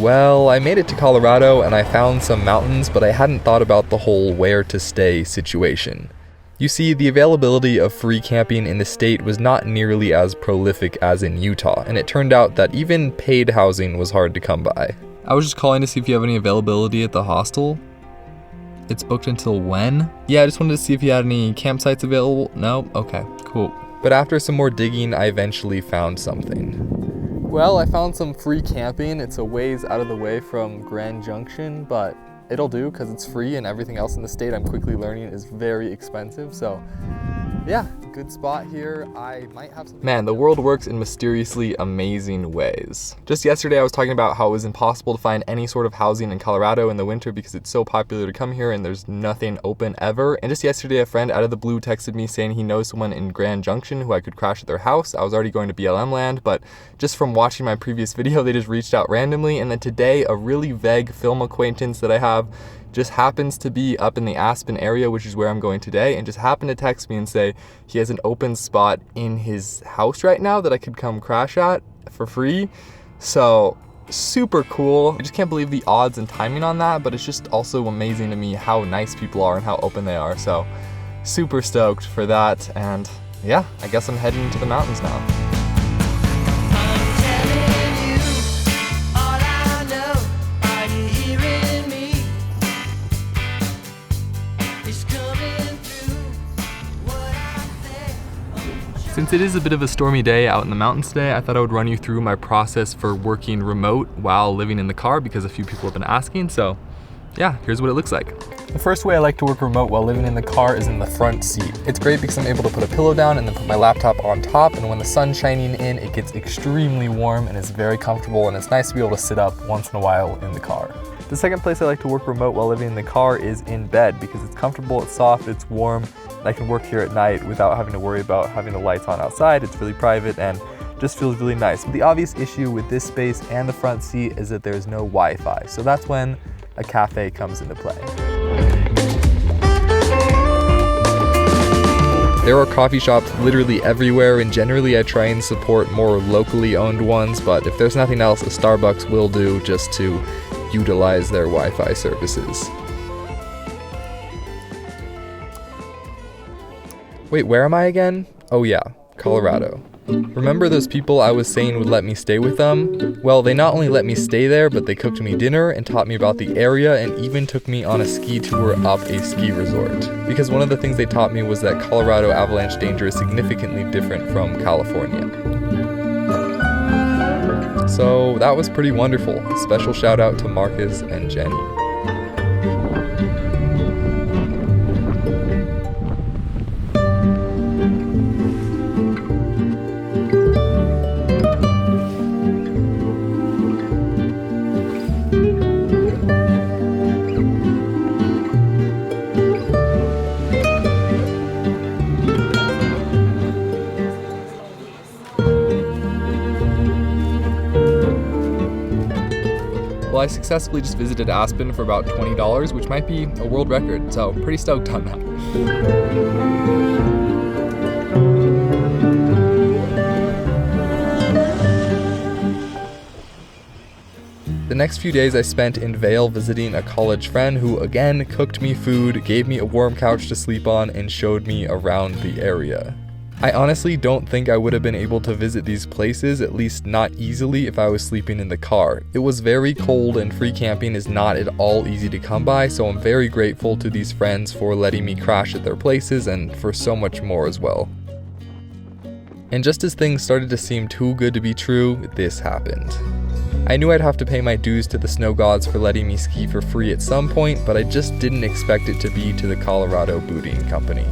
Well, I made it to Colorado and I found some mountains, but I hadn't thought about the whole where to stay situation. You see, the availability of free camping in the state was not nearly as prolific as in Utah, and it turned out that even paid housing was hard to come by. I was just calling to see if you have any availability at the hostel. It's booked until when? Yeah, I just wanted to see if you had any campsites available. No? Okay, cool. But after some more digging, I eventually found something. Well, I found some free camping. It's a ways out of the way from Grand Junction, but it'll do because it's free and everything else in the state, I'm quickly learning, is very expensive. So yeah, good spot here. I might have some... Man, the world works in mysteriously amazing ways. Just yesterday I was talking about how it was impossible to find any sort of housing in Colorado in the winter because it's so popular to come here and there's nothing open ever. And just yesterday a friend out of the blue texted me saying he knows someone in Grand Junction who I could crash at their house. I was already going to BLM land, but just from watching my previous video, they just reached out randomly. And then today, a really vague film acquaintance that I have just happens to be up in the Aspen area, which is where I'm going today, and just happened to text me and say he has an open spot in his house right now that I could come crash at for free. So super cool. I just can't believe the odds and timing on that, but it's just also amazing to me how nice people are and how open they are. So super stoked for that. And yeah, I guess I'm heading to the mountains now. Since it is a bit of a stormy day out in the mountains today, I thought I would run you through my process for working remote while living in the car because a few people have been asking. So yeah, here's what it looks like. The first way I like to work remote while living in the car is in the front seat. It's great because I'm able to put a pillow down and then put my laptop on top, and when the sun's shining in, it gets extremely warm and it's very comfortable, and it's nice to be able to sit up once in a while in the car. The second place I like to work remote while living in the car is in bed because it's comfortable, it's soft, it's warm, and I can work here at night without having to worry about having the lights on outside. It's really private and just feels really nice. But the obvious issue with this space and the front seat is that there's no Wi-Fi. So that's when a cafe comes into play. There are coffee shops literally everywhere, and generally I try and support more locally owned ones, but if there's nothing else, a Starbucks will do just to utilize their Wi-Fi services. Wait, where am I again? Oh yeah, Colorado. Remember those people I was saying would let me stay with them? Well, they not only let me stay there, but they cooked me dinner and taught me about the area and even took me on a ski tour up a ski resort. Because one of the things they taught me was that Colorado avalanche danger is significantly different from California. So that was pretty wonderful. Special shout out to Marcus and Jenny. Well, I successfully just visited Aspen for about $20, which might be a world record, so pretty stoked on that. The next few days I spent in Vail visiting a college friend who again cooked me food, gave me a warm couch to sleep on, and showed me around the area. I honestly don't think I would have been able to visit these places, at least not easily, if I was sleeping in the car. It was very cold and free camping is not at all easy to come by, so I'm very grateful to these friends for letting me crash at their places and for so much more as well. And just as things started to seem too good to be true, this happened. I knew I'd have to pay my dues to the snow gods for letting me ski for free at some point, but I just didn't expect it to be to the Colorado Booting Company.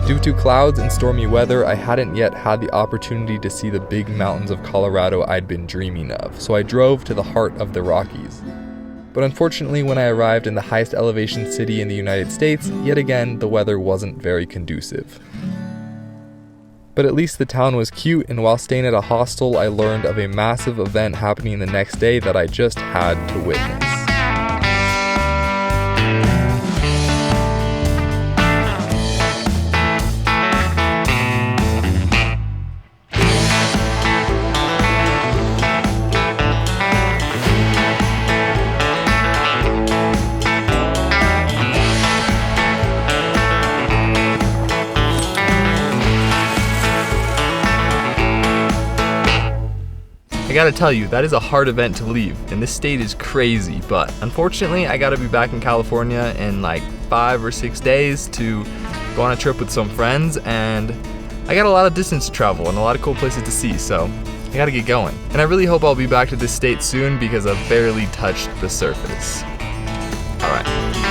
Due to clouds and stormy weather, I hadn't yet had the opportunity to see the big mountains of Colorado I'd been dreaming of, so I drove to the heart of the Rockies. But unfortunately, when I arrived in the highest elevation city in the United States, yet again, the weather wasn't very conducive. But at least the town was cute, and while staying at a hostel, I learned of a massive event happening the next day that I just had to witness. I gotta tell you, that is a hard event to leave, and this state is crazy, but unfortunately I gotta be back in California in like 5 or 6 days to go on a trip with some friends, and I got a lot of distance to travel and a lot of cool places to see, so I gotta get going. And I really hope I'll be back to this state soon because I've barely touched the surface. Alright.